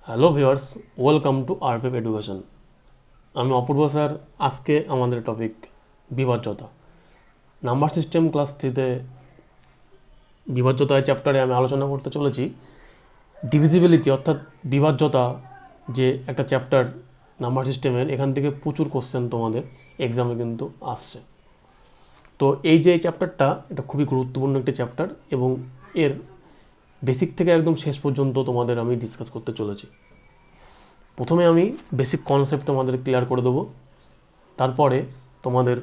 Hello viewers, welcome to RPF education. আমি অপূর্ব sir. আজকে আমাদের টপিক বিভাজ্যতা। নাম্বার সিস্টেম ক্লাস 3তে বিভাজ্যতা চ্যাপ্টারে আমি আলোচনা করতে চলেছি ডিভিজিবিলিটি অর্থাৎ বিভাজ্যতা, যে একটা চ্যাপ্টার নাম্বার সিস্টেমের। এখান থেকে প্রচুর কোশ্চেন তোমাদের এক্সামে কিন্তু আসছে। তো এই যে চ্যাপ্টারটা, এটা খুবই গুরুত্বপূর্ণ একটি চ্যাপ্টার এবং এর বেসিক থেকে একদম শেষ পর্যন্ত তোমাদের আমি ডিসকাস করতে চলেছি। প্রথমে আমি বেসিক কনসেপ্ট তোমাদের ক্লিয়ার করে দেবো, তারপরে তোমাদের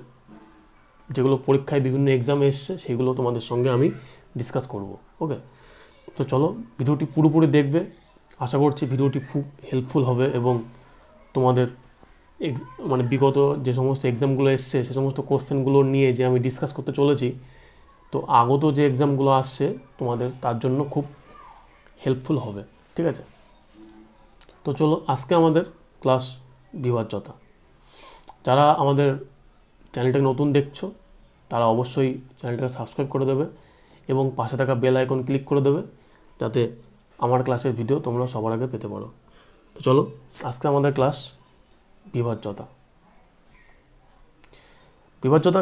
যেগুলো পরীক্ষায় বিভিন্ন এক্সামে এসছে সেগুলো তোমাদের সঙ্গে আমি ডিসকাস করব। ওকে, তো চলো ভিডিওটি পুরোপুরি দেখবে। আশা করছি ভিডিওটি খুব হেল্পফুল হবে এবং তোমাদের বিগত যে সমস্ত এক্সামগুলো এসছে সে সমস্ত কোশ্চেনগুলো নিয়ে যে আমি ডিসকাস করতে চলেছি, তো আগত যে এক্সামগুলো আসছে তোমাদের তার জন্য খুব হেল্পফুল হবে। ঠিক আছে, তো চলো আজকে আমাদের ক্লাস বিভাজ্যতা। যারা আমাদের চ্যানেলটাকে নতুন দেখছো তারা অবশ্যই চ্যানেলটাকে সাবস্ক্রাইব করে দেবে এবং পাশে থাকা বেল আইকন ক্লিক করে দেবে, যাতে আমার ক্লাসের ভিডিও তোমরা সবার আগে পেতে পারো। তো চলো আজকে আমাদের ক্লাস বিভাজ্যতা। বিভাজ্যতা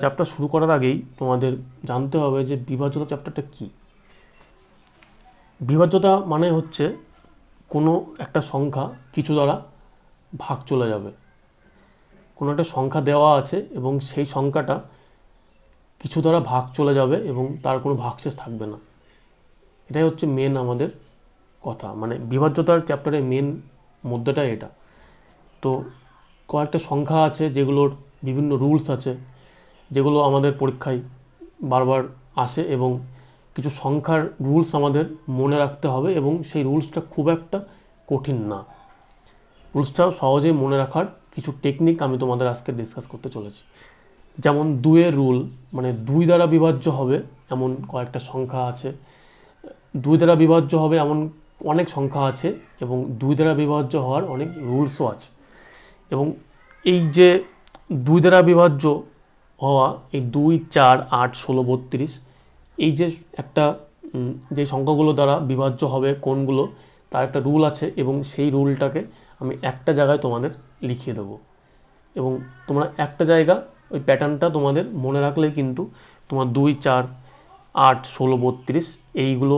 চ্যাপ্টার শুরু করার আগেই তোমাদের জানতে হবে যে বিভাজ্যতা চ্যাপ্টারটা কী। বিভাজ্যতা মানে হচ্ছে কোনো একটা সংখ্যা কিছু দ্বারা ভাগ চলে যাবে। কোনো একটা সংখ্যা দেওয়া আছে এবং সেই সংখ্যাটা কিছু দ্বারা ভাগ চলে যাবে এবং তার কোনো ভাগশেষ থাকবে না। এটাই হচ্ছে মেন আমাদের কথা, মানে বিভাজ্যতার চ্যাপ্টারের মেন মুদ্রাটা এটা। তো কয়েকটা সংখ্যা আছে যেগুলোর বিভিন্ন রুলস আছে, যেগুলো আমাদের পরীক্ষায় বারবার আসে এবং কিছু সংখ্যার রুলস আমাদের মনে রাখতে হবে এবং সেই রুলসটা খুব একটা কঠিন না। রুলসটা সহজেই মনে রাখার কিছু টেকনিক আমি তোমাদের আজকে ডিসকাস করতে চলেছি। যেমন 2-এর রুল, মানে 2 দ্বারা বিভাজ্য হবে এমন কয়েকটা সংখ্যা আছে। 2 দ্বারা বিভাজ্য হবে এমন অনেক সংখ্যা আছে এবং 2 দ্বারা বিভাজ্য হওয়ার অনেক রুলসও আছে। এবং এই যে 2 দ্বারা বিভাজ্য হওয়া, এই 2, 4, 8, 16, 32, এই যে একটা যে সংখ্যাগুলো দ্বারা বিভাজ্য হবে কোনগুলো, তার একটা রুল আছে এবং সেই রুলটাকে আমি একটা জায়গায় তোমাদের লিখিয়ে দেবো এবং তোমরা একটা জায়গা ওই প্যাটার্নটা তোমাদের মনে রাখলেই কিন্তু তোমার 2, 4, 8, 16, 32 এইগুলো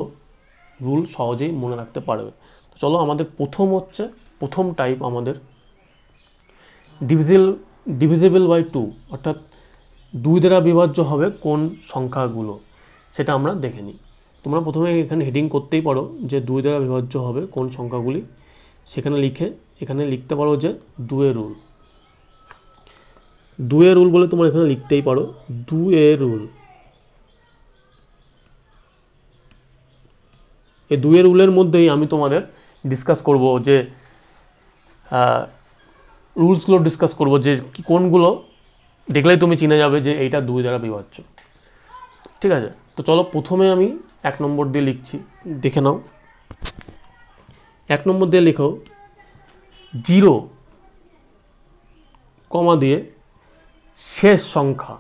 রুল সহজেই মনে রাখতে পারবে। তো চলো আমাদের প্রথম টাইপ আমাদের ডিভিজিবল বাই 2, অর্থাৎ 2 দ্বারা বিভাজ্য হবে কোন সংখ্যাগুলো, সেটা আমরা দেখে নিই। তোমরা প্রথমে এখানে হেডিং করতেই পারো যে 2 দ্বারা বিভাজ্য হবে কোন সংখ্যাগুলি, সেখানে লিখে এখানে লিখতে পারো যে 2-এর রুল। 2-এর রুল বলে তোমরা এখানে লিখতেই পারো 2-এর রুল। এই 2-এর রুলের মধ্যেই আমি তোমাদের ডিসকাস করব যে রুলসগুলো ডিসকাস করব যে কোনগুলো দেখলেই তুমি চিনে যাবে যে এইটা 2 দ্বারা বিভাজ্য। ঠিক আছে, তো চলো প্রথমে আমি 1 নম্বর দিয়ে লিখছি, দেখে নাও। 1 নম্বর দিয়ে লিখো 0, কমা দিয়ে শেষ সংখ্যা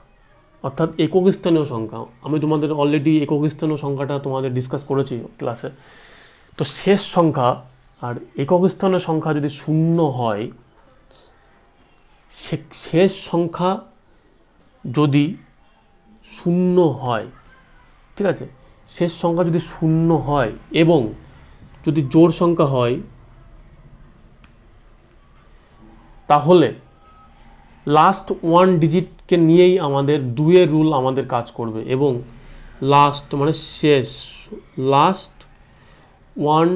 অর্থাৎ একক স্থানীয় সংখ্যা। আমি তোমাদের অলরেডি একক স্থানীয় সংখ্যাটা তোমাদের ডিসকাস করেছি ক্লাসে। তো শেষ সংখ্যা আর একক স্থানীয় সংখ্যা যদি 0 হয়, শেষ সংখ্যা যদি 0 হয়, ঠিক আছে, শেষ সংখ্যা যদি 0 হয় এবং যদি জোড় সংখ্যা হয়, তাহলে লাস্ট 1 ডিজিটকে নিয়েই আমাদের 2-এর রুল আমাদের কাজ করবে এবং লাস্ট মানে শেষ, লাস্ট 1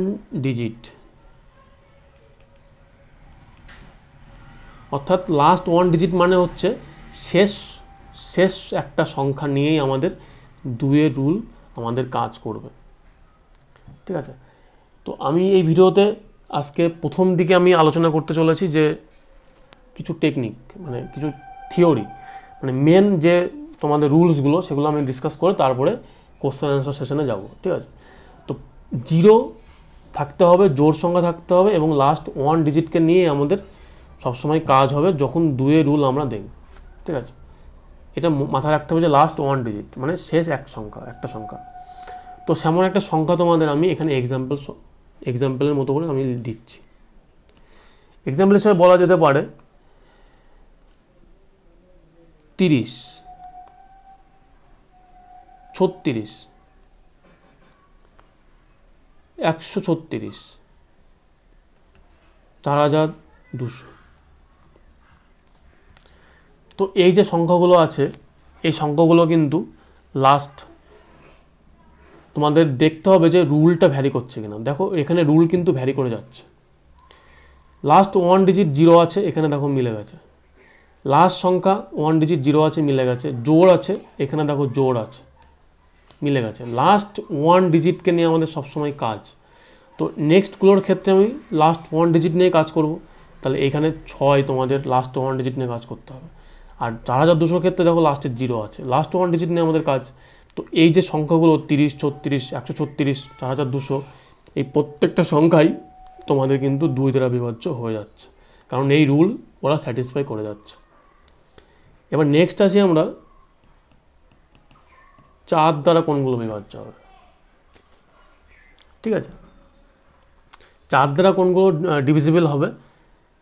ডিজিট অর্থাৎ লাস্ট 1 ডিজিট মানে হচ্ছে শেষ একটা সংখ্যা নিয়েই আমাদের 2-এর রুল আমাদের কাজ করবে। ঠিক আছে, তো আমি এই ভিডিওতে আজকে প্রথম দিকে আমি আলোচনা করতে চলেছি যে কিছু টেকনিক, মানে কিছু থিওরি, মানে মেন যে তোমাদের রুলসগুলো সেগুলো আমি ডিসকাস করে তারপরে কোশ্চেন অ্যান্সার সেশনে যাব। ঠিক আছে, তো 0 থাকতে হবে, জোড় সংখ্যা থাকতে হবে এবং লাস্ট 1 ডিজিটকে নিয়ে আমাদের সবসময় কাজ হবে যখন 2-এর রুল আমরা দেখব। ঠিক আছে, এটা মাথায় রাখতে হবে যে লাস্ট 1 ডিজিট মানে শেষ একটা সংখ্যা। তো সেমন একটা সংখ্যা তোমাদের আমি এখানে এক্সাম্পল এক্সাম্পলের মতো করে আমি দিচ্ছি। এক্সাম্পল হিসেবে বলা যেতে পারে 30, 36, 136, 4200। তো এই যে সংখ্যাগুলো আছে, এই সংখ্যাগুলো কিন্তু লাস্ট তোমাদের দেখতে হবে যে রুলটা ভ্যারি করছে কিনা। দেখো এখানে রুল কিন্তু ভ্যারি করে যাচ্ছে। লাস্ট 1 ডিজিট 0 আছে, এখানে দেখো মিলে গেছে। লাস্ট সংখ্যা 1 ডিজিট 0 আছে, মিলে গেছে। জোড় আছে, এখানে দেখো জোড় আছে, মিলে গেছে। লাস্ট 1 ডিজিটকে নিয়ে আমাদের সবসময় কাজ। তো নেক্সটগুলোর ক্ষেত্রে আমি লাস্ট 1 ডিজিট নিয়ে কাজ করব। তাহলে এখানে 6 তোমাদের লাস্ট 1 ডিজিট নিয়ে কাজ করতে হবে। আর 4200 ক্ষেত্রে দেখো লাস্টে 0 আছে, লাস্ট 1 ডিজিট নিয়ে আমাদের কাজ। তো এই যে সংখ্যাগুলো 30, 36, 136, 4200, এই প্রত্যেকটা সংখ্যাই তোমাদের কিন্তু 2 দ্বারা বিভাজ্য হয়ে যাচ্ছে, কারণ এই রুল ওরা স্যাটিসফাই করে যাচ্ছে। এবার নেক্সট আসি আমরা 4 দ্বারা কোনগুলো বিভাজ্য হবে। ঠিক আছে, 4 দ্বারা কোনগুলো ডিভিজিবল হবে,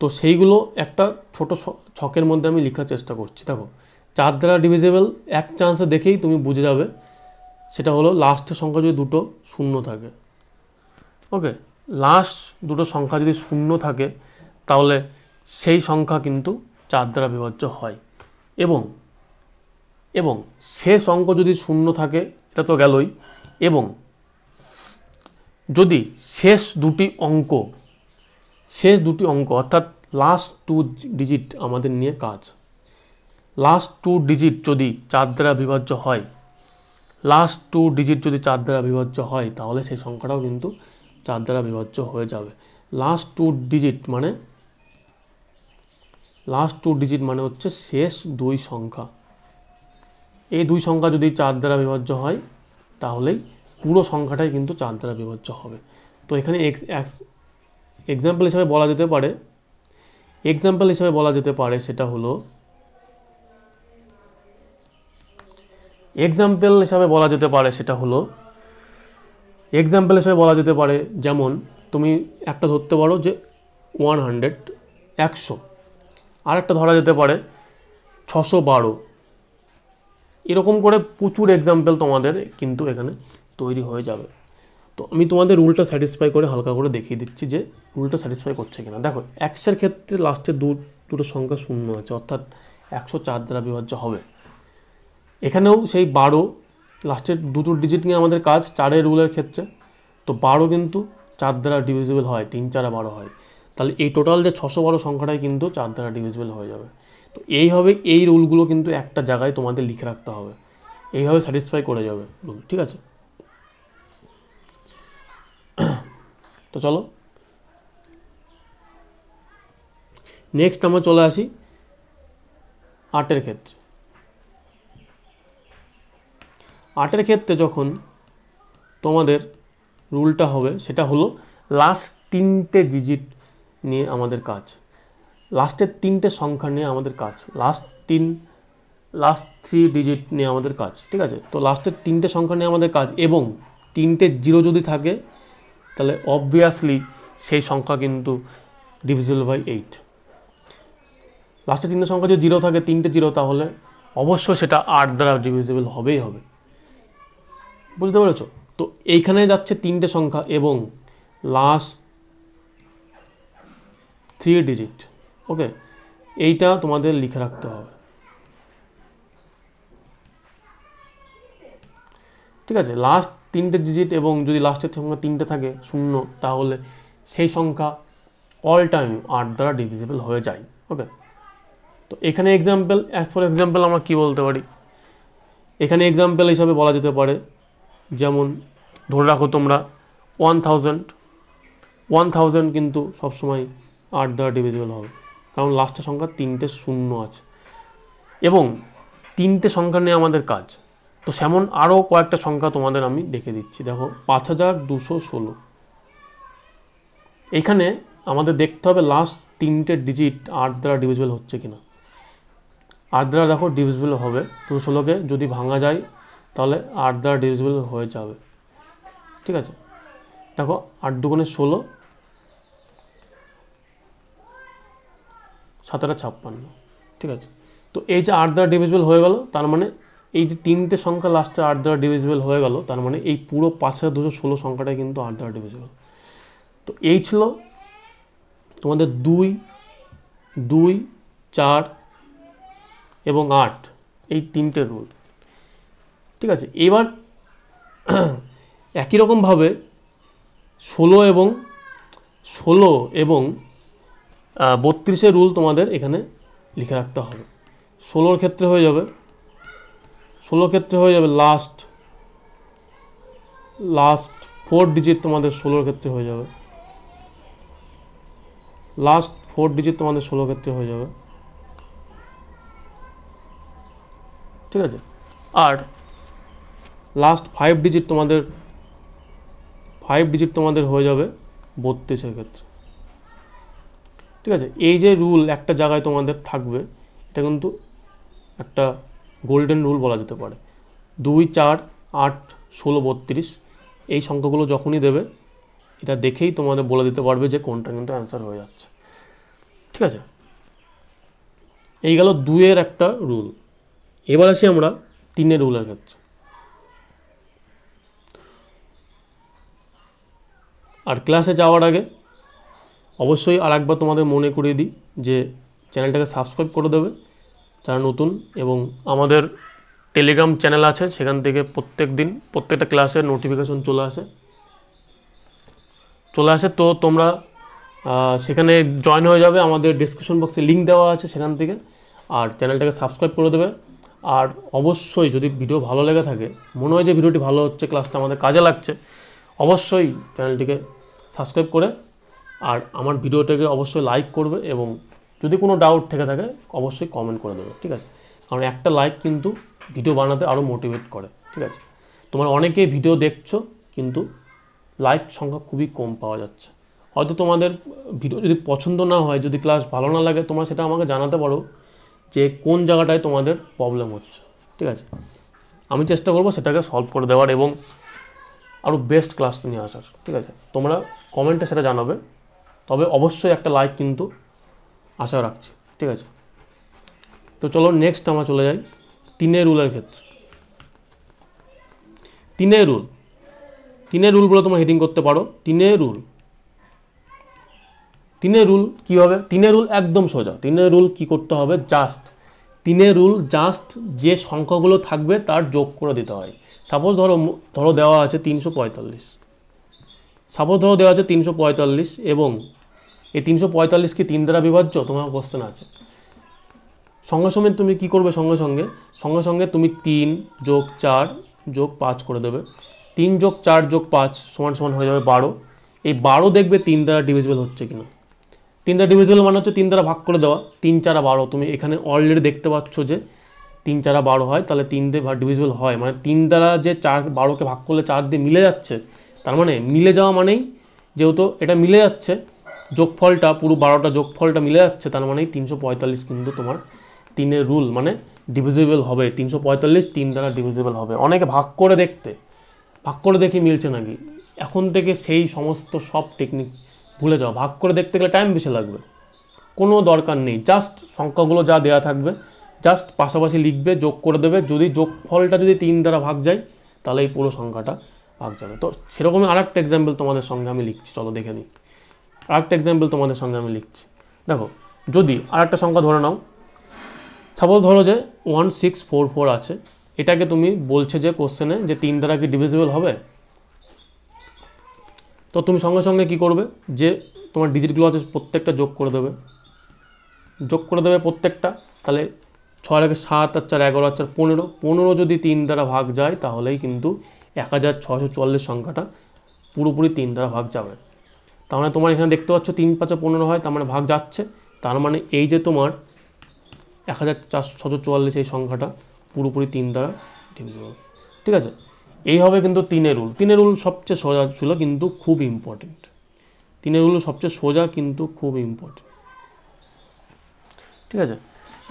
তো সেইগুলো একটা ছোট ছকের মধ্যে আমি লেখার চেষ্টা করছি। দেখো 4 দ্বারা ডিভিজিবল এক চান্সে দেখেই তুমি বুঝে যাবে, সেটা হলো লাস্টের সংখ্যা যদি দুটো শূন্য থাকে। ওকে, লাস্ট দুটো সংখ্যা যদি শূন্য থাকে তাহলে সেই সংখ্যা কিন্তু 4 দ্বারা বিভাজ্য হয়। এবং শেষ অঙ্ক যদি শূন্য থাকে, এটা তো গেলই, এবং যদি শেষ দুটি অঙ্ক অর্থাৎ লাস্ট 2 ডিজিট আমাদের নিয়ে কাজ, লাস্ট 2 ডিজিট যদি 4 দ্বারা বিভাজ্য হয়, লাস্ট 2 ডিজিট যদি 4 দ্বারা বিভাজ্য হয়, তাহলে সেই সংখ্যাটাও কিন্তু 4 দ্বারা বিভাজ্য হয়ে যাবে। লাস্ট 2 ডিজিট মানে হচ্ছে শেষ 2 সংখ্যা। এই 2 সংখ্যা যদি 4 দ্বারা বিভাজ্য হয়, তাহলেই পুরো সংখ্যাটাই কিন্তু 4 দ্বারা বিভাজ্য হবে। তো এখানে এক্সাম্পল হিসাবে বলা যেতে পারে সেটা হলো যেমন তুমি একটা ধরতে পারো যে 100, আর একটা ধরা যেতে পারে 612। এরকম করে প্রচুর এক্সাম্পল তোমাদের কিন্তু এখানে তৈরি হয়ে যাবে। তো আমি তোমাদের রুলটা স্যাটিসফাই করে হালকা করে দেখিয়ে দিচ্ছি যে রুলটা স্যাটিসফাই করছে কিনা। দেখো 100 এর ক্ষেত্রে লাস্টে দুটো সংখ্যা শূন্য আছে, অর্থাৎ 104 দ্বারা বিভাজ্য হবে। এখানেও সেই 12, লাস্টের দুটো ডিজিট নিয়ে আমাদের কাজ 4 রুলের ক্ষেত্রে। তো 12 কিন্তু 4 দ্বারা ডিভিজিবল হয়, 3 4 12 হয়। তাহলে এই টোটাল যে 612 সংখ্যাটাই কিন্তু 4 দ্বারা ডিভিজিবল হয়ে যাবে। তো এইভাবে এই রুলগুলো কিন্তু একটা জায়গায় তোমাদের লিখে রাখতে হবে, এইভাবে স্যাটিসফাই করে যাবে রুল। ঠিক আছে, তো চলো নেক্সট আমরা চলে আসি 8 ক্ষেত্রে। 8 ক্ষেত্রে যখন তোমাদের রুলটা হবে, সেটা হলো লাস্ট 3টে ডিজিট নিয়ে আমাদের কাজ, লাস্টের 3টে সংখ্যা নিয়ে আমাদের কাজ, লাস্ট 3 ডিজিট নিয়ে আমাদের কাজ। ঠিক আছে, তো লাস্টের 3টে সংখ্যা নিয়ে আমাদের কাজ, এবং 3টে 0 যদি থাকে, তাহলে অবভিয়াসলি সেই সংখ্যা কিন্তু ডিভিজিবল বাই 8। লাস্টের 3টে সংখ্যা যদি 0 থাকে, 3টে 0, তাহলে অবশ্যই সেটা 8 দ্বারা ডিভিজিবল হবেই হবে। বুঝতে পেরেছ? তো এইখানে যাচ্ছে 3টে সংখ্যা এবং লাস্ট 3 ডিজিট। ওকে, এইটা তোমাদের লিখে রাখতে হবে। ঠিক আছে, লাস্ট 3টে ডিজিট, এবং যদি লাস্টের সংখ্যা 3টে থাকে শূন্য, তাহলে সেই সংখ্যা অল টাইম 8 দ্বারা ডিভিজিবল হয়ে যায়। ওকে, তো এখানে এক্সাম্পল আমরা কি বলতে পারি? এখানে এক্সাম্পল হিসাবে বলা যেতে পারে, যেমন ধরে রাখো তোমরা 1000 কিন্তু সবসময় 8 দ্বারা ডিভিজিবল হবে, কারণ লাস্টের সংখ্যা 3টে শূন্য আছে, এবং 3টে সংখ্যা নিয়ে আমাদের কাজ। তো সেমন আরও কয়েকটা সংখ্যা তোমাদের আমি দেখে দিচ্ছি। দেখো 5216। এখানে আমাদের দেখতে হবে লাস্ট 3টে ডিজিট 8 দ্বারা ডিভিজিবল হচ্ছে কিনা। 8 দ্বারা দেখো ডিভিজিবল হবে, 216কে যদি ভাঙা যায় তাহলে 8 দ্বারা ডিভিজিবল হয়ে যাবে। ঠিক আছে, দেখো 8 দুগুণে 16, 7 8 56, ঠিক আছে। তো এই যে 8 দ্বারা ডিভিজিবল হয়ে গেল, তার মানে এই যে তিনটে সংখ্যা লাস্টে 8 দ্বারা ডিভিজিবল হয়ে গেল, তার মানে এই পুরো 5216 সংখ্যাটাই কিন্তু 8 দ্বারা ডিভিজিবল। তো এই ছিল তোমাদের 2, 2, 4 এবং 8 এই তিনটে রুল, ঠিক আছে। এবার একই রকমভাবে 16 এবং 32-এর রুল তোমাদের এখানে লিখে রাখতে হবে। 16 ক্ষেত্রে হয়ে যাবে লাস্ট 4 ডিজিট তোমাদের 16 ক্ষেত্রে হয়ে যাবে, লাস্ট 4 ডিজিট তোমাদের 16 ক্ষেত্রে হয়ে যাবে, ঠিক আছে। আর লাস্ট 5 ডিজিট তোমাদের হয়ে যাবে 32-এর ক্ষেত্রে, ঠিক আছে। এই যে রুল একটা জায়গায় তোমাদের থাকবে, এটা কিন্তু একটা গোল্ডেন রুল বলা যেতে পারে। 2, 4, 8, 16, 32 এই সংখ্যাগুলো যখনই দেবে, এটা দেখেই তোমাদের বলে দিতে পারবে যে কোনটা কিন্তু অ্যান্সার হয়ে যাচ্ছে, ঠিক আছে। এই গেল 2-এর একটা রুল। এবার আসি আমরা 3-এর রুলের ক্ষেত্রে। আর ক্লাসে যাওয়ার আগে অবশ্যই আর একবার তোমাদের মনে করিয়ে দিই যে চ্যানেলটাকে সাবস্ক্রাইব করে দেবে যারা নতুন, এবং আমাদের টেলিগ্রাম চ্যানেল আছে, সেখান থেকে প্রত্যেকটা ক্লাসের নোটিফিকেশন চলে আসে। তো তোমরা সেখানে জয়েন হয়ে যাবে, আমাদের ডিসক্রিপশন বক্সে লিঙ্ক দেওয়া আছে সেখান থেকে, আর চ্যানেলটাকে সাবস্ক্রাইব করে দেবে। আর অবশ্যই যদি ভিডিও ভালো লেগে থাকে, মনে হয় যে ভিডিওটি ভালো হচ্ছে, ক্লাসটা আমাদের কাজে লাগছে, অবশ্যই চ্যানেলটিকে সাবস্ক্রাইব করে আর আমার ভিডিওটাকে অবশ্যই লাইক করবে, এবং যদি কোনো ডাউট থেকে থাকে অবশ্যই কমেন্ট করে দেবে, ঠিক আছে। কারণ একটা লাইক কিন্তু ভিডিও বানাতে আরও মোটিভেট করে, ঠিক আছে। তোমরা অনেকেই ভিডিও দেখছো কিন্তু লাইক সংখ্যা খুবই কম পাওয়া যাচ্ছে। হয়তো তোমাদের ভিডিও যদি পছন্দ না হয়, যদি ক্লাস ভালো না লাগে, তোমরা সেটা আমাকে জানাতে পারো যে কোন জায়গাটায় তোমাদের প্রবলেম হচ্ছে, ঠিক আছে। আমি চেষ্টা করবো সেটাকে সলভ করে দেওয়ার এবং আরও বেস্ট ক্লাস নিয়ে আসার, ঠিক আছে। তোমরা কমেন্টে সেটা জানাবে, তবে অবশ্যই একটা লাইক কিন্তু আশা রাখছি, ঠিক আছে। তো চলো নেক্সট আমরা চলে যাই 3-এর রুলের ক্ষেত্রে। 3-এর রুল বলে তোমরা হেডিং করতে পারো 3-এর রুল। 3-এর রুল কী হবে? 3-এর রুল একদম সোজা। 3-এর রুল কী করতে হবে? জাস্ট যে সংখ্যাগুলো থাকবে তার যোগ করে দিতে হয়। সাপোজ ধরো দেওয়া আছে 345, এবং এই 345 কি 3 দ্বারা বিভাজ্য? তোমার কোশ্চেন আছে। সঙ্গে সঙ্গে তুমি কি করবে? সঙ্গে সঙ্গে তুমি 3 যোগ 4 যোগ 5 করে দেবে। 3 যোগ 4 যোগ 5 সমান হয়ে যাবে 12। এই 12 দেখবে 3 দ্বারা ডিভিজিবল হচ্ছে কিনা। 3 দ্বারা ডিভিজিবল মানে হচ্ছে 3 দ্বারা ভাগ করে দেওয়া। 3 4 12, তুমি এখানে অলরেডি দেখতে পাচ্ছ যে 3 4 12 হয়, তাহলে 3 দিয়ে ডিভিজিবল হয়, মানে 3 দ্বারা যে 4 12কে ভাগ করলে 4 দিয়ে মিলে যাচ্ছে, তার মানে মিলে যাওয়া মানেই, যেহেতু এটা মিলে যাচ্ছে, যোগফলটা পুরো 12টা যোগফলটা মিলে যাচ্ছে, তার মানে 345 কিন্তু তোমার 3-এর রুল মানে ডিভিজিবল হবে। 345 3 দ্বারা ডিভিজিবল হবে। অনেকে ভাগ করে দেখি মিলছে নাকি। এখন থেকে সেই সমস্ত সব টেকনিক ভুলে যাও। ভাগ করে দেখতে গেলে টাইম বেশি লাগবে, কোনো দরকার নেই। জাস্ট সংখ্যাগুলো যা দেওয়া থাকবে জাস্ট পাশাপাশি লিখবে, যোগ করে দেবে। যদি যোগফলটা যদি 3 দ্বারা ভাগ যায়, তাহলে এই পুরো সংখ্যাটা ভাগ যাবে। তো সেরকমই আরেকটা এক্সাম্পল তোমাদের সঙ্গে আমি লিখছি, চলো দেখে নিই। দেখো, যদি আরেকটা সংখ্যা ধরে নাও, সাপোজ ধরো যে 1644 আছে, এটাকে তুমি বলছে যে কোশ্চেনে যে 3 দ্বারা কি ডিভিজিবল হবে। তো তুমি সঙ্গে সঙ্গে কী করবে, যে তোমার ডিজিটগুলো আছে প্রত্যেকটা যোগ করে দেবে প্রত্যেকটা। তাহলে 6 আর 7 আর 4 11 আর 4 15, 15 যদি 3 দ্বারা ভাগ যায়, তাহলেই কিন্তু 1644 সংখ্যাটা পুরোপুরি 3 দ্বারা ভাগ যাবে। তার মানে তোমার এখানে দেখতে পাচ্ছ 3 5 15 হয়, তার মানে ভাগ যাচ্ছে। তার মানে এই যে তোমার 1644 এই সংখ্যাটা পুরোপুরি 3 দ্বারা ডিভিজিবল, ঠিক আছে। এই হবে কিন্তু 3-এর রুল। 3-এর রুল সবচেয়ে সোজা ছিল কিন্তু খুব ইম্পর্টেন্ট। 3-এর রুল সবচেয়ে সোজা কিন্তু খুব ইম্পর্টেন্ট, ঠিক আছে।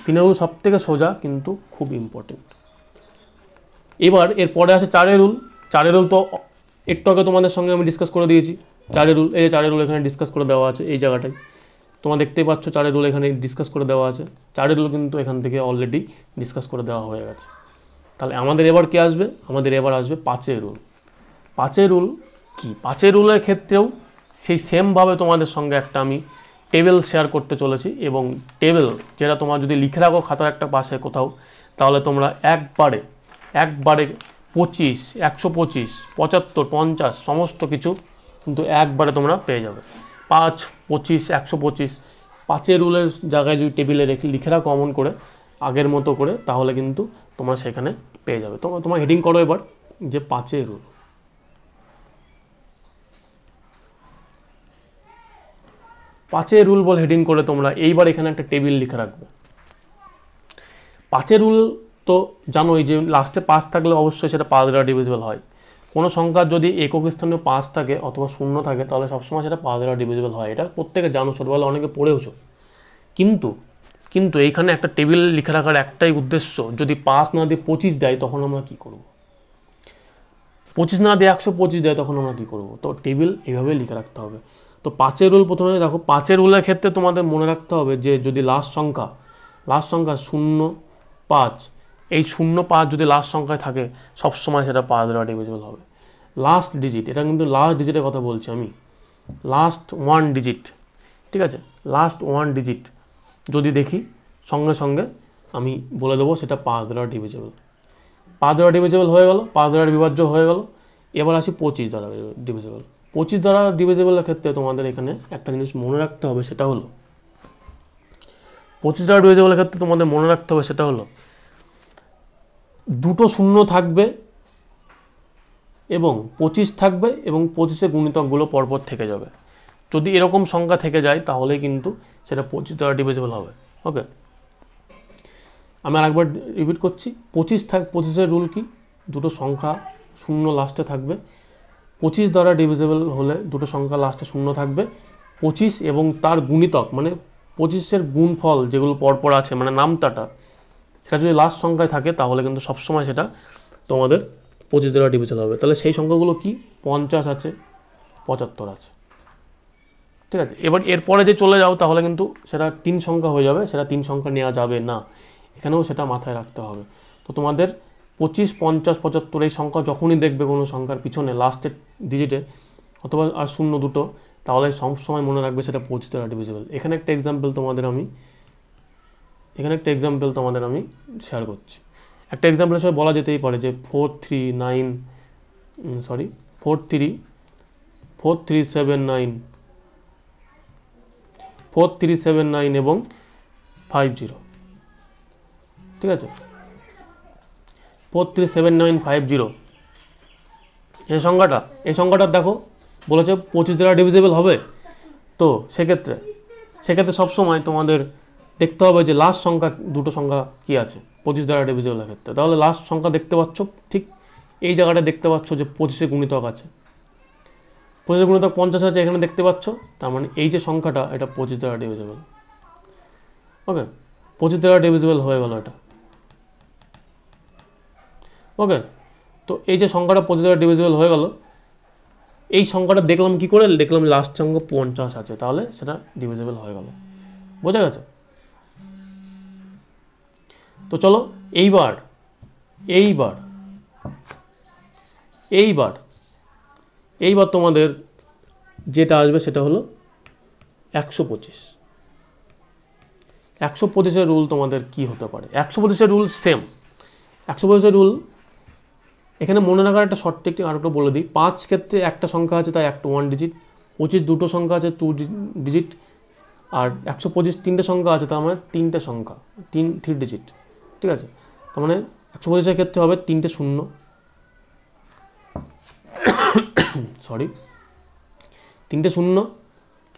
3-এর রুল সব থেকে সোজা কিন্তু খুব ইম্পর্টেন্ট। এবার এরপরে আছে 4-এর রুল। 4-এর রুল তো একটু আগে তোমাদের সঙ্গে আমি ডিসকাস করে দিয়েছি চারের রুল। এই যে চারের রুল এখানে ডিসকাস করে দেওয়া আছে এই জায়গাটায়, তোমরা দেখতেই পাচ্ছ চারের রুল এখানে ডিসকাস করে দেওয়া আছে। চারের রুল কিন্তু এখান থেকে অলরেডি ডিসকাস করে দেওয়া হয়ে গেছে। তাহলে আমাদের এবার কি আসবে? আমাদের এবার আসবে 5 রুল। 5 রুল কি? 5 রুলের ক্ষেত্রেও সেই সেমভাবে তোমাদের সঙ্গে একটা আমি টেবিল শেয়ার করতে চলেছি, এবং টেবিল যেটা তোমার যদি লিখে রাখো খাতার একটা পাশে কোথাও, তাহলে তোমরা একবারে 25, 125, 75, 50 সমস্ত কিছু কিন্তু একবারে তোমরা পেয়ে যাবে। 5, 25, 125 5 রুলের জায়গায় যদি টেবিলে লিখে রাখো অমন করে আগের মতো করে, তাহলে কিন্তু তোমরা সেখানে পেয়ে যাবে। তোমার হেডিং করো এবার যে 5 রুল। 5 রুল বল হেডিং করে তোমরা এইবার এখানে একটা টেবিল লিখে রাখবে। 5 রুল তো জানোই যে লাস্টে 5 থাকলে অবশ্যই সেটা 5 দ্বারা ডিভিজিবল হয়। কোনো সংখ্যার যদি একক স্থানীয় 5 থাকে অথবা 0 থাকে তাহলে সবসময় সেটা 5 দ্বারা ডিভিজিবল হয়। এটা প্রত্যেকে জানো, ছোটবেলা অনেকে পড়েওছো। কিন্তু এইখানে একটা টেবিল লিখে রাখার একটাই উদ্দেশ্য, যদি 5 না দিয়ে 25 দেয় তখন আমরা কি করব? 25 না দিয়ে 125 দেয় তখন আমরা কি করব? তো টেবিল এইভাবে লিখে রাখতে হবে। তো 5 রুল প্রথমে দেখো, 5 রুলের ক্ষেত্রে তোমাদের মনে রাখতে হবে যে যদি লাস্ট সংখ্যা 0, 5, এই 0, 5 যদি লাস্ট সংখ্যায় থাকে সবসময় সেটা 5 দ্বারা ডিভিজিবল হবে। লাস্ট ডিজিট, এটা কিন্তু লাস্ট ডিজিটের কথা বলছি আমি, লাস্ট 1 ডিজিট, ঠিক আছে? লাস্ট 1 ডিজিট যদি দেখি সঙ্গে সঙ্গে আমি বলে দেবো সেটা 5 দ্বারা ডিভিজিবল। 5 দ্বারা ডিভিজিবল হয়ে গেল, 5 দ্বারা বিভাজ্য হয়ে গেল। এবার আসি 25 দ্বারা ডিভিজিবল। 25 দ্বারা ডিভিজিবলের ক্ষেত্রে তোমাদের এখানে একটা জিনিস মনে রাখতে হবে, সেটা হলো 25 দ্বারা ডিভিজিবলের ক্ষেত্রে তোমাদের মনে রাখতে হবে সেটা হলো দুটো শূন্য থাকবে এবং 25 থাকবে এবং 25-এর গুণিতকগুলো পরপর থেকে যাবে। যদি এরকম সংখ্যা থেকে যায় তাহলে কিন্তু সেটা 25 দ্বারা ডিভিজিবল হবে। ওকে, আমি আরেকবার রিপিট করছি। 25-এর রুল কি? দুটো সংখ্যা 0 লাস্টে থাকবে। 25 দ্বারা ডিভিজিবল হলে দুটো সংখ্যা লাস্টে 0 থাকবে। 25 এবং তার গুণিতক মানে 25-এর গুণফল যেগুলো পরপর আছে মানে নামতাটা, সেটা যদি লাস্ট সংখ্যায় থাকে তাহলে কিন্তু সবসময় সেটা তোমাদের 25 দ্বারা ডিভিজিবল হবে। তাহলে সেই সংখ্যাগুলো কি? 50 আছে, 75 আছে, ঠিক আছে? এবার এরপরে যে চলে যাও তাহলে কিন্তু সেটা 3 সংখ্যা হয়ে যাবে, সেটা 3 সংখ্যা নেওয়া যাবে না, এখানেও সেটা মাথায় রাখতে হবে। তো তোমাদের 25, 50, 75 এই সংখ্যা যখনই দেখবে কোনো সংখ্যার পিছনে লাস্টের ডিজিটে অথবা আর 0 দুটো, তাহলে সবসময় মনে রাখবে সেটা 25 দ্বারা ডিভিজিবল। এখানে একটা এক্সাম্পল তোমাদের আমি শেয়ার করছি। একটা এক্সাম্পল হিসেবে বলা যেতেই পারে যে 4379 এবং 50, ঠিক আছে? 437950 এই সংখ্যাটা দেখো বলেছে 25 দ্বারা ডিভিজিবল হবে। তো সেক্ষেত্রে সবসময় তোমাদের দেখতে হবে যে লাস্ট সংখ্যা দুটো সংখ্যা কি আছে 25 দ্বারা ডিভিজিবলের ক্ষেত্রে। তাহলে লাস্ট সংখ্যা দেখতে পাচ্ছ ঠিক এই জায়গাটা দেখতে পাচ্ছ যে 25-এর গুণিতক আছে, 25-এর গুণিতক 50 আছে, এখানে দেখতে পাচ্ছ। তার মানে এই যে সংখ্যাটা এটা 25 দ্বারা ডিভিজিবল। ওকে, 25 দ্বারা ডিভিজিবল হয়ে গেল এটা। ওকে, তো এই যে সংখ্যাটা 25 দ্বারা ডিভিজিবল হয়ে গেল, এই সংখ্যাটা দেখলাম কি করে? দেখলাম লাস্ট সংখ্যা 50 আছে, তাহলে সেটা ডিভিজিবল হয়ে গেল। বোঝা গেছে? তো চলো এইবার তোমাদের যেটা আসবে সেটা হলো 125। 125-এর রুল তোমাদের কি হতে পারে? 125-এর রুল সেম। 125-এর রুল এখানে মনে রাখার একটা শর্ট টেকনিক আরেকটা বলে দিই। 5 ক্ষেত্রে একটা সংখ্যা আছে তাই একটা 1 ডিজিট, 25 দুটো সংখ্যা আছে 2 ডিজিট, আর 125 তিনটে সংখ্যা আছে তার মানে 3টে সংখ্যা 3 ডিজিট, ঠিক আছে? তার মানে 125-এর ক্ষেত্রে হবে 3টে 0, 3টে 0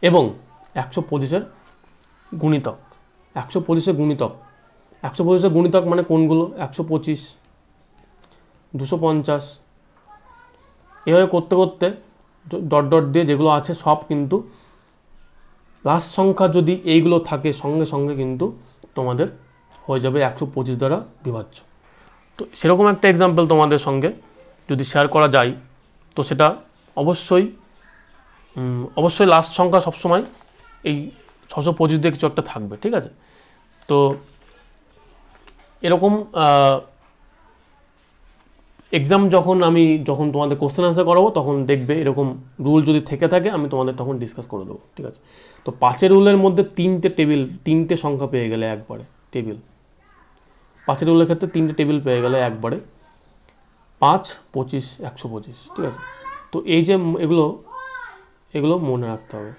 এবং 125-এর গুণিতক। 125-এর গুণিতক মানে কোনগুলো? 125, 250, এভাবে করতে করতে ডট দিয়ে যেগুলো আছে সব কিন্তু লাস্ট সংখ্যা যদি এইগুলো থাকে সঙ্গে সঙ্গে কিন্তু তোমাদের হয়ে যাবে 125 দ্বারা বিভাজ্য। তো সেরকম একটা এক্সাম্পল তোমাদের সঙ্গে যদি শেয়ার করা যায় তো সেটা অবশ্যই লাস্ট সংখ্যা সবসময় এই 625 দিয়ে কিছু একটা থাকবে, ঠিক আছে। তো এরকম এক্সাম যখন তোমাদের কোশ্চেন আনসার করাবো তখন দেখবে এরকম রুল যদি থেকে থাকে আমি তোমাদের তখন ডিসকাস করে দেবো, ঠিক আছে। তো 5 রুলের মধ্যে 3টে সংখ্যা পেয়ে গেলে একবারে টেবিল, 5 রুলের ক্ষেত্রে 3টে টেবিল পেয়ে গেলে একবারে 5, 25, 125, ঠিক আছে। তো এই যে এগুলো মনে রাখতে হবে।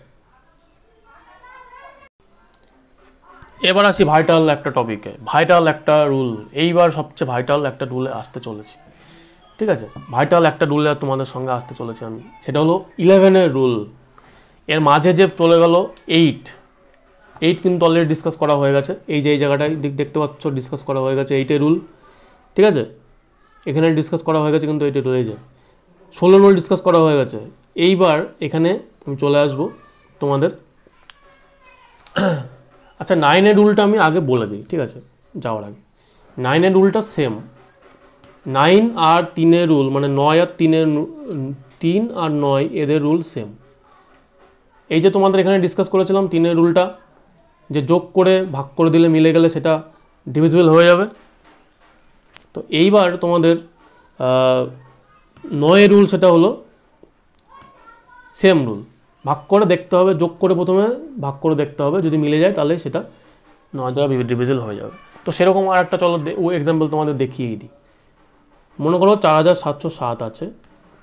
এবার আসি ভাইটাল একটা টপিকে, ভাইটাল একটা রুল, এইবার সবচেয়ে ভাইটাল একটা রুলে আসতে চলেছি, ঠিক আছে। ভাইটাল একটা রুলে তোমাদের সঙ্গে আসতে চলেছি আমি, সেটা হলো 11 রুল। এর মাঝে যে চলে গেল 8 কিন্তু অলরেডি ডিসকাস করা হয়ে গেছে, এই জায়গাটায় দেখতে পাচ্ছ ডিসকাস করা হয়ে গেছে 8 রুল, ঠিক আছে। এখানে ডিসকাস করা হয়ে গেছে কিন্তু 8 রুল, এই যে 16 রুল ডিসকাস করা হয়ে গেছে। এইবার এখানে আমি চলে আসবো তোমাদের আচ্ছা 9 রুলটা আমি আগে বলে দিই, ঠিক আছে, যাওয়ার আগে। 9 রুলটা সেম, 9 আর 3 রুল মানে 9 আর 3 আর 9 এদের রুল সেম। এই যে তোমাদের এখানে ডিসকাস করেছিলাম 3 রুলটা, যে যোগ করে ভাগ করে দিলে মিলে গেলে সেটা ডিভিজিবল হয়ে যাবে। তো এইবার তোমাদের 9 রুল সেটা হলো সেম রুল, ভাগ করে দেখতে হবে, যোগ করে প্রথমে ভাগ করে দেখতে হবে, যদি মিলে যায় তাহলে সেটা 9 দ্বারা ডিভিজিবল হয়ে যাবে। তো সেরকম আর একটা চলো এক্সাম্পল তোমাদের দেখিয়ে দিই। মনে করো 4707 আছে,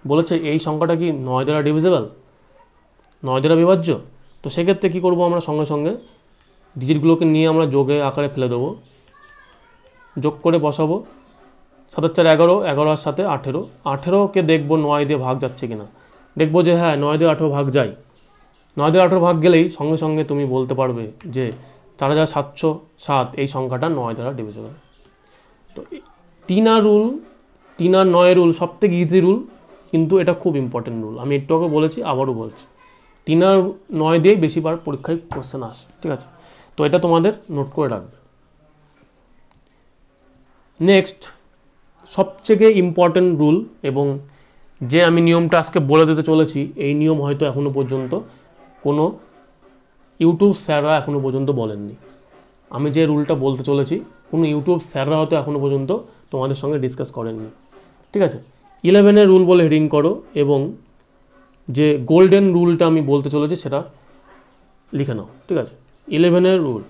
বলেছে এই সংখ্যাটা কি 9 দ্বারা ডিভিজিবল, 9 দ্বারা বিভাজ্য। তো সেক্ষেত্রে কী করবো, আমরা সঙ্গে সঙ্গে ডিজিটগুলোকে নিয়ে আমরা যোগে আকারে ফেলে দেবো, যোগ করে বসাবো। 7 4 11, 11 আর 7 18, 18কে দেখবো 9 দিয়ে ভাগ যাচ্ছে কিনা, দেখবো যে হ্যাঁ 9 দিয়ে 18 ভাগ যায়। 9 দিয়ে 18 ভাগ গেলেই সঙ্গে সঙ্গে তুমি বলতে পারবে যে 4707 এই সংখ্যাটা 9 দ্বারা ডিভিজিবল। তো 3 আর 9 রুল সব থেকে ইজি রুল, কিন্তু এটা খুব ইম্পর্টেন্ট রুল, আমি একটু আগে বলেছি আবারও বলছি। 3 আর 9 দিয়েই বেশিবার পরীক্ষায় কোশ্চেন আসে, ঠিক আছে। তো এটা তোমাদের নোট করে রাখবে। নেক্সট সবথেকে ইম্পর্টেন্ট রুল, এবং যে আমি নিয়মটা আজকে বলে দিতে চলেছি, এই নিয়ম হয়তো এখনও পর্যন্ত কোনো ইউটিউব স্যাররা এখনও পর্যন্ত বলেননি। আমি যে রুলটা বলতে চলেছি কোনো ইউটিউব স্যাররা হয়তো এখনও পর্যন্ত তোমাদের সঙ্গে ডিসকাস করেননি, ঠিক আছে। 11 রুল বলে হেডিং করো, এবং যে গোল্ডেন রুলটা আমি বলতে চলেছি সেটা লিখে নাও, ঠিক আছে। 11 রুল,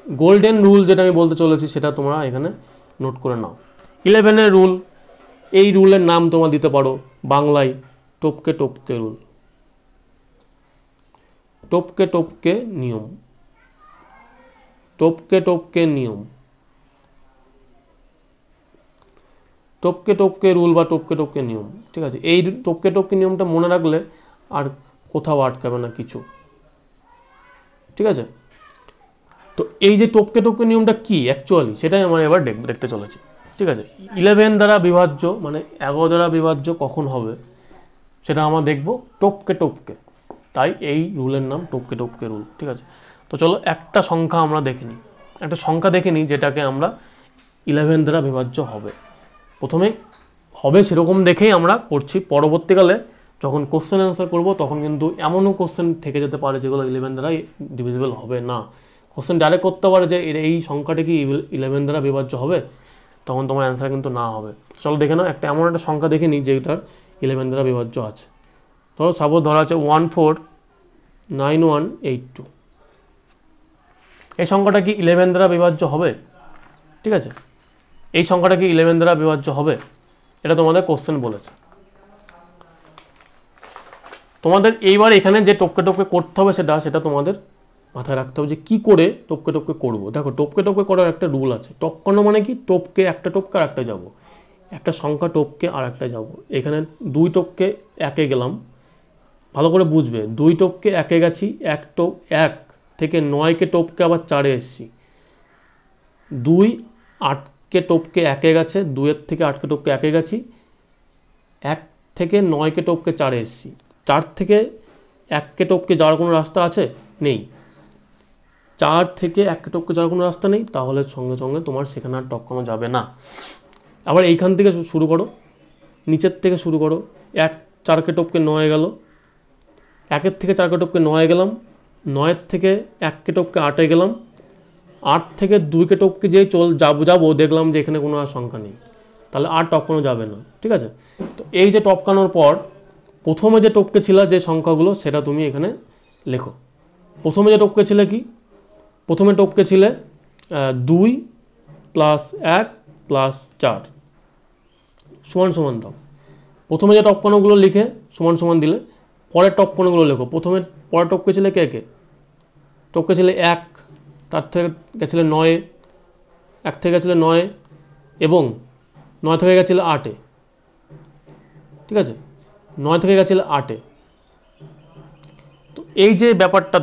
গোল্ডেন রুল যেটা আমি বলতে চলেছি সেটা তোমরা এখানে নোট করে নাও। 11 রুল, এই রুলের নাম তোমরা দিতে পারো বাংলায় টপকে টপকে রুল, টপকে টপকে নিয়ম, টপকে টপকে নিয়ম, টপকে টপকে রুল বা টপকে টপকে নিয়ম, ঠিক আছে। এই টপকে টপকে নিয়মটা মনে রাখলে আর কোথাও আটকাবে না কিছু, ঠিক আছে। তো এই যে টপকে টপকে নিয়মটা কি অ্যাকচুয়ালি, সেটাই আমরা এবার দেখতে চলেছি, ঠিক আছে। 11 দ্বারা বিভাজ্য মানে 11 দ্বারা বিভাজ্য কখন হবে সেটা আমরা দেখব টপকে টপকে, তাই এই রুলের নাম টপকে টপকে রুল, ঠিক আছে। তো চলো একটা সংখ্যা আমরা দেখে নিই, একটা সংখ্যা দেখে নিই যেটাকে আমরা 11 দ্বারা বিভাজ্য হবে। প্রথমে হবে সেরকম দেখেই আমরা করছি, পরবর্তীকালে যখন কোশ্চেন অ্যান্সার করব তখন কিন্তু এমনও কোশ্চেন থেকে যেতে পারে যেগুলো 11 দ্বারা ডিভিজিবল হবে না। কোশ্চেন ডাইরেক্ট করতে পারে যে এই সংখ্যাটি কি 11 দ্বারা বিভাজ্য হবে, তখন তোমার অ্যান্সার কিন্তু না হবে। চলো দেখে নাও এমন একটা সংখ্যা দেখে নিই যেটার 11 দ্বারা বিভাজ্য আছে। ধরো সাপোজ ধরা আছে 149182, এই সংখ্যাটা কি 11 দ্বারা বিভাজ্য হবে, ঠিক আছে। এই সংখ্যাটা কি 11 দ্বারা বিভাজ্য হবে, এটা তোমাদের কোশ্চেন বলেছে। তোমাদের এইবার এখানে যে টপকে টপকে করতে হবে সেটা তোমাদের মাথায় রাখতে হবে যে কী করে টপকে টপকে করবো। দেখো টপকে টপকে করার একটা রুল আছে, টপকানো মানে কি, টপকে একটা টপকে আর একটা যাবো, একটা সংখ্যা টপকে আর একটা যাবো। এখানে 2 টপকে 1-এ গেলাম, ভালো করে বুঝবে, 2 টপকে 1-এ গেছি, 1 থেকে 9কে টপকে আবার 4-এ এসেছি, 2 8কে টপকে 1-এ গেছে, 2-এর থেকে 8কে টপকে 1-এ গেছি, 1 থেকে 9কে টপকে 4-এ এসেছি, 4 থেকে 1কে টপকে যাওয়ার কোনো রাস্তা আছে নেই, 4 থেকে 1কে টপকে যাওয়ার কোনো রাস্তা নেই, তাহলে সঙ্গে সঙ্গে তোমার সেখানে আর টপকানো যাবে না। আবার এইখান থেকে শুরু করো, নিচের থেকে শুরু করো। 1 4কে টপকে 9 গেল, 1-এর থেকে 4কে টপকে 9 গেলাম, 9-এর থেকে 1কে টপকে 8-এ গেলাম, 8 থেকে 2কে টপকে যেই যাবো দেখলাম যে এখানে কোনো আর সংখ্যা নেই, তাহলে আর টপকানো যাবে না। ঠিক আছে, তো এই যে টপকানোর পর প্রথমে যে টপকে ছিল যে সংখ্যাগুলো সেটা তুমি এখানে লেখো। প্রথমে যে টপকে ছিলে কি, প্রথমে টপকে ছিলে 2 + 1 + 4 সমান সমান দাও। প্রথমে যে টপকানোগুলো লিখে সমান সমান দিলে পরের টপকানোগুলো লেখো। পরের টপকে ছিলে কে টপকে ছিলে 1, তার থেকে গেছিলে 9, 1 থেকে গেছিলে 9 এবং 9 থেকে গেছিলে 8-এ। ঠিক আছে, 9 থেকে গেছিলে 8-এ। তো এই যে ব্যাপারটা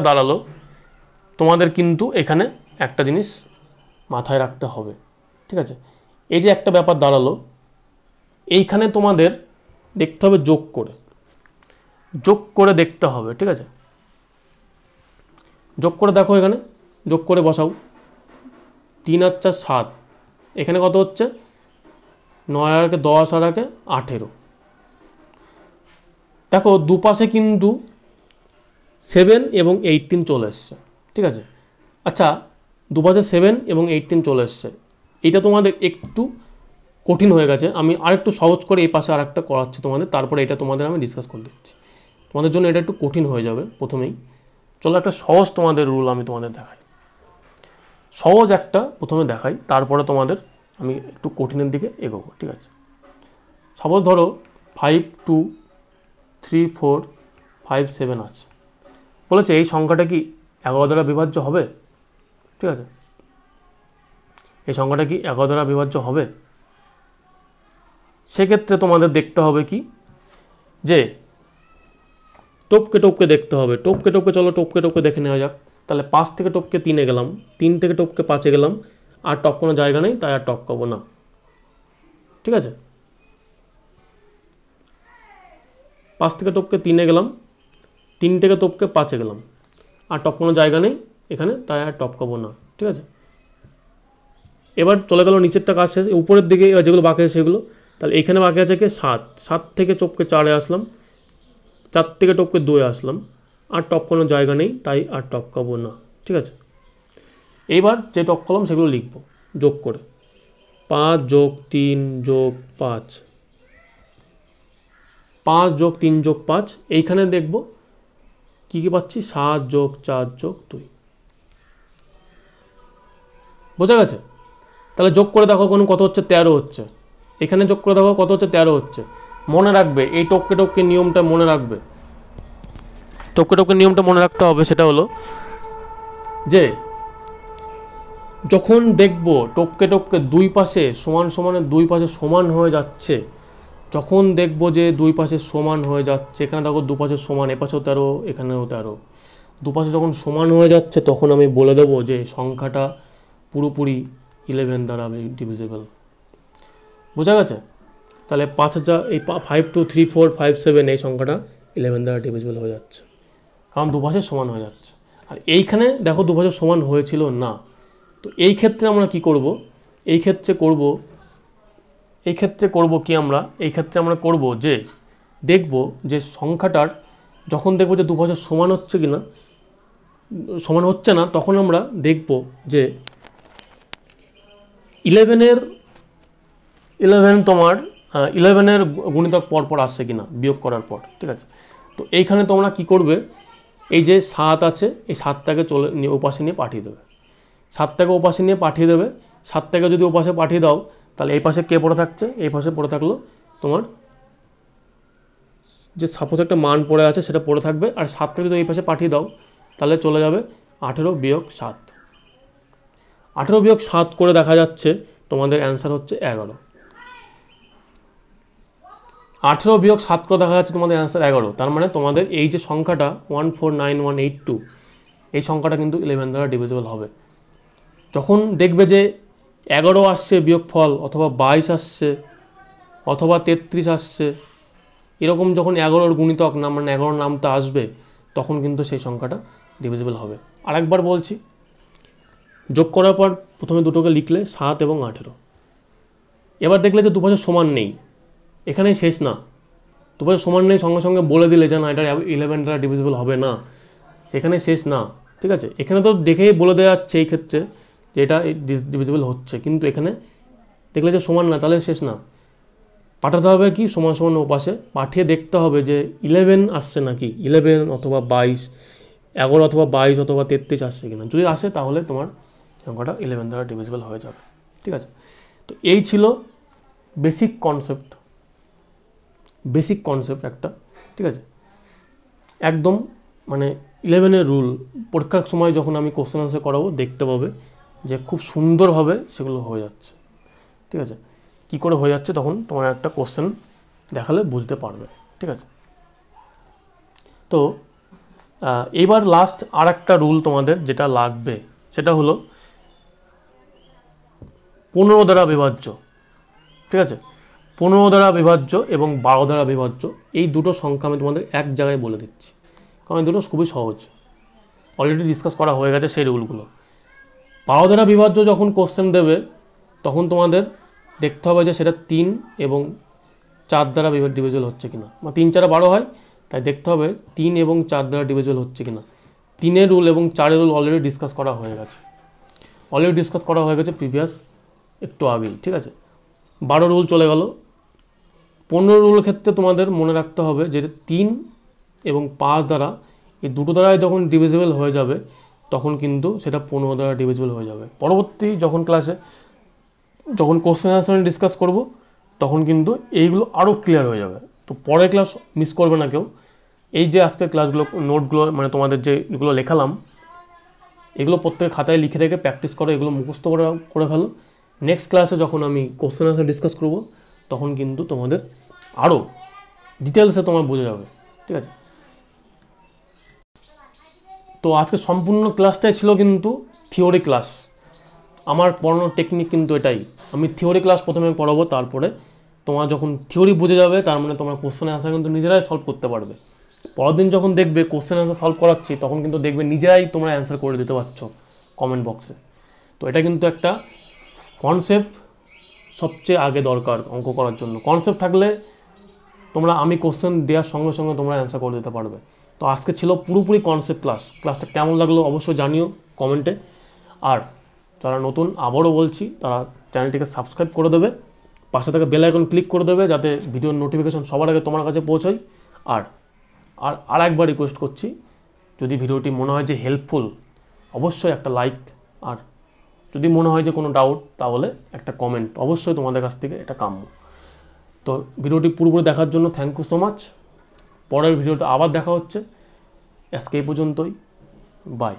দাঁড়ালো, তোমাদের কিন্তু এখানে একটা জিনিস মাথায় রাখতে হবে। ঠিক আছে, এই যে একটা ব্যাপার দাঁড়ালো, এইখানে তোমাদের দেখতে হবে যোগ করে দেখতে হবে। ঠিক আছে, যোগ করে দেখো, এখানে যোগ করে বসাও। 3 আর 4 7, এখানে কত হচ্ছে 9 আর 10 আর 18। দেখো দুপাশে কিন্তু 7 এবং 18 চলে এসছে। ঠিক আছে, আচ্ছা দুপাশে 7 এবং 18 চলে এসছে, এইটা তোমাদের একটু কঠিন হয়ে গেছে। আমি আরেকটু সহজ করে এই পাশে আরেকটা করাচ্ছি তোমাদের, তারপরে এটা তোমাদের আমি ডিসকাস করে দিচ্ছি। তোমাদের জন্য এটা একটু কঠিন হয়ে যাবে প্রথমেই। চলো একটা সহজ তোমাদের রুল আমি তোমাদের দেখাই, সহজ একটা প্রথমে দেখাই, তারপরে তোমাদের আমি একটু কঠিনের দিকে এগোবো। ঠিক আছে, সাপোজ ধরো 5 2 3 4 5 7 আছে, বলেছে এই সংখ্যাটা কি 11 দ্বারা বিভাজ্য হবে। ঠিক আছে, এই সংখ্যাটা কি 11 দ্বারা বিভাজ্য হবে। সেক্ষেত্রে তোমাদের দেখতে হবে কি, যে টপকে দেখতে হবে। চলো টপকে দেখে নেওয়া যাক। তাহলে 5 থেকে টপকে 3-এ গেলাম, 3 থেকে টপকে 5-এ গেলাম, আর টপকানোর জায়গা নেই, তাই আর টপকাবো না। ঠিক আছে, 5 থেকে টপকে 3-এ গেলাম, 3 থেকে টপকে 5-এ গেলাম, আর টপকানোর জায়গা নেই এখানে, তাই আর টপকাবো না। ঠিক আছে, এবার চলে গেল নিচেরটা কাজ শেষ। উপরের দিকে যেগুলো বাকি আছে সেগুলো, তাহলে এখানে বাকি আছে কি 7, 7 থেকে টপকে 4-এ আসলাম, 4 থেকে টপকে 2-এ আসলাম, আর টপকানোর জায়গা নেই, তাই আর টপকাবো না। ঠিক আছে, এইবার যে টপকালাম সেগুলো লিখব যোগ করে। 5 + 3 + 5, 5 + 3 + 5, এইখানে দেখব কী কী পাচ্ছি, 7 + 4 + 2। বোঝা গেছে? তাহলে যোগ করে দেখো কত হচ্ছে, 13 হচ্ছে। এখানে যোগ করে দেখো কত হচ্ছে, 13 হচ্ছে। মনে রাখবে এই টপকে নিয়মটা মনে রাখবে, টপকে নিয়মটা মনে রাখতে হবে। সেটা হলো যে যখন দেখব টপকে দুই পাশে দুই পাশে সমান হয়ে যাচ্ছে, যখন দেখব যে দুই পাশে সমান হয়ে যাচ্ছে, এখানে দেখো দুপাশে সমান, এপাশেও 13 এখানেও 13, দুপাশে যখন সমান হয়ে যাচ্ছে তখন আমি বলে দেবো যে সংখ্যাটা পুরোপুরি 11 দ্বারা ডিভিজিবল। বোঝা গেছে? তাহলে 5000 এই 5 2 3 4 5 7 এই সংখ্যাটা 11 দ্বারা ডিভিজিবল হয়ে যাচ্ছে, কারণ দুপাশে সমান হয়ে যাচ্ছে। আর এইখানে দেখো দুপাশে সমান হয়েছিল না, তো এই ক্ষেত্রে আমরা কি করব, এই ক্ষেত্রে করব কি আমরা, এই ক্ষেত্রে আমরা করব যে দেখব যে সংখ্যাটার যখন দেখব যে দুপাশে সমান হচ্ছে কিনা, সমান হচ্ছে না, তখন আমরা দেখব যে 11 তোমার 11-এর গুণিতক পরপর আসছে কিনা বিয়োগ করার পর। ঠিক আছে, তো এইখানে তোমরা কি করবে, এই যে 7 আছে এই 7টাকে ওপাশে নিয়ে পাঠিয়ে দেবে, 7টাকে ওপাশে নিয়ে পাঠিয়ে দেবে। 7টাকে যদি ওপাশে পাঠিয়ে দাও তাহলে এই পাশে কে পড়ে থাকছে, এই পাশে পড়ে থাকলো তোমার যে সাপোজ একটা মান পড়ে আছে সেটা পড়ে থাকবে, আর 7টাকে যদি এই পাশে পাঠিয়ে দাও তাহলে চলে যাবে 18 - 7। 18 - 7 করে দেখা যাচ্ছে তোমাদের অ্যান্সার হচ্ছে 11। 18 - 7 করে দেখা যাচ্ছে তোমাদের অ্যান্সার 11। তার মানে তোমাদের এই যে সংখ্যাটা 149182, এই সংখ্যাটা কিন্তু 11 দ্বারা ডিভিজিবল হবে। যখন দেখবে যে 11 আসছে বিয়োগফল, অথবা 22 আসছে, অথবা 33 আসছে, এরকম যখন 11-র গুণিতক নাম মানে 11 নামটা আসবে, তখন কিন্তু সেই সংখ্যাটা ডিভিজিবল হবে। আরেকবার বলছি, যোগ করার পর প্রথমে দুটোকে লিখলে 7 এবং 18। এবার দেখলে যে দুপাশে সমান নেই, এখানেই শেষ না। দুপাশে সমান নেই সঙ্গে সঙ্গে বলে দিলে যে না এটা 11 দ্বারা ডিভিজিবল হবে না, এখানে শেষ না। ঠিক আছে, এখানে তো দেখেই বলে দেওয়া যাচ্ছে এই ক্ষেত্রে যে এটা ডিভিজিবল হচ্ছে, কিন্তু এখানে দেখলে যে সমান না, তাহলে শেষ না। পাঠাতে হবে কি সমান সমান ওপাশে, পাঠিয়ে দেখতে হবে যে 11 আসছে নাকি, 11 অথবা 22, 11 অথবা 22 অথবা 33 আসছে কিনা। যদি আসে তাহলে তোমার সংখ্যাটা 11 দ্বারা ডিভিজিবল হয়ে যাবে। ঠিক আছে, তো এই ছিল বেসিক কনসেপ্ট একটা। ঠিক আছে, একদম মানে 11-এর রুল পরীক্ষার সময় যখন আমি কোশ্চেন আনসার করাবো দেখতে পাবে যে খুব সুন্দরভাবে সেগুলো হয়ে যাচ্ছে। ঠিক আছে, কী করে হয়ে যাচ্ছে তখন তোমার একটা কোশ্চেন দেখালে বুঝতে পারবে। ঠিক আছে, তো এইবার লাস্ট আর একটা রুল তোমাদের যেটা লাগবে সেটা হলো 15 দ্বারা বিভাজ্য। ঠিক আছে, 15 দ্বারা বিভাজ্য এবং 12 দ্বারা বিভাজ্য, এই দুটো সংখ্যা আমি তোমাদের এক জায়গায় বলে দিচ্ছি, কারণ এই দুটো খুবই সহজ, অলরেডি ডিসকাস করা হয়ে গেছে সেই রুলগুলো। 12 দ্বারা বিভাজ্য যখন কোশ্চেন দেবে তখন তোমাদের দেখতে হবে যে সেটা 3 এবং 4 দ্বারা ডিভিজিবল হচ্ছে কিনা, বা 3 4 12 হয়, তাই দেখতে হবে 3 এবং 4 দ্বারা ডিভিজিবল হচ্ছে কিনা। 3-এর রুল এবং 4-এর রুল অলরেডি ডিসকাস করা হয়ে গেছে প্রিভিয়াস একটু আগেই। ঠিক আছে, 12 রুল চলে গেল। 15 রুলের ক্ষেত্রে তোমাদের মনে রাখতে হবে যে 3 এবং 5 দ্বারা, এই দুটো দ্বারাই যখন ডিভিজিবল হয়ে যাবে তখন কিন্তু সেটা 15 দ্বারা ডিভিজিবল হয়ে যাবে। পরবর্তী যখন ক্লাসে যখন কোশ্চেন আনসার ডিসকাস করব তখন কিন্তু এইগুলো আরও ক্লিয়ার হয়ে যাবে। তো পরের ক্লাস মিস করবে না কেউ। এই যে আজকের ক্লাসগুলো নোটগুলো মানে তোমাদের যে এগুলো লেখালাম এগুলো প্রত্যেকে খাতায় লিখে রেখে প্র্যাকটিস করো, এগুলো মুখস্থ করে ফেলো। নেক্সট ক্লাসে যখন আমি কোশ্চেন আনসার ডিসকাস করব তখন কিন্তু তোমাদের আরও ডিটেলসে তোমার বোঝা যাবে। ঠিক আছে, তো আজকে সম্পূর্ণ ক্লাসটাই ছিল কিন্তু থিওরি ক্লাস। আমার পড়ানোর টেকনিক কিন্তু এটাই, আমি থিওরি ক্লাস প্রথমে পড়াবো, তারপরে তোমার যখন থিওরি বুঝে যাবে তার মানে তোমরা কোশ্চেন আনসার কিন্তু নিজেরাই সলভ করতে পারবে। পরের দিন যখন দেখবে কোশ্চেন আনসার সলভ করাচ্ছি তখন কিন্তু দেখবে নিজেরাই তোমরা অ্যান্সার করে দিতে পারছো কমেন্ট বক্সে। তো এটা কিন্তু একটা কনসেপ্ট সবচেয়ে আগে দরকার অঙ্ক করার জন্য। কনসেপ্ট থাকলে তোমরা আমি কোশ্চেন দেওয়ার সঙ্গে সঙ্গে তোমরা অ্যান্সার করে দিতে পারবে। তো আজকে ছিল পুরোপুরি কনসেপ্ট ক্লাসটা কেমন লাগলো অবশ্যই জানিও কমেন্টে। আর যারা নতুন আবারও বলছি তারা চ্যানেলটিকে সাবস্ক্রাইব করে দেবে, পাশে থেকে বেল আইকন ক্লিক করে দেবে যাতে ভিডিওর নোটিফিকেশন সবার আগে তোমার কাছে পৌঁছায়। আর একবার রিকোয়েস্ট করছি, যদি ভিডিওটি মনে হয় যে হেল্পফুল অবশ্যই একটা লাইক, আর যদি মনে হয় যে কোনো ডাউট তাহলে একটা কমেন্ট অবশ্যই তোমাদের কাছ থেকে এটা কাম্য। তো ভিডিওটি পুরোপুরি দেখার জন্য থ্যাংক ইউ সো মাচ। পরের ভিডিওতে আবার দেখা হচ্ছে, আজকে এই পর্যন্তই, বাই।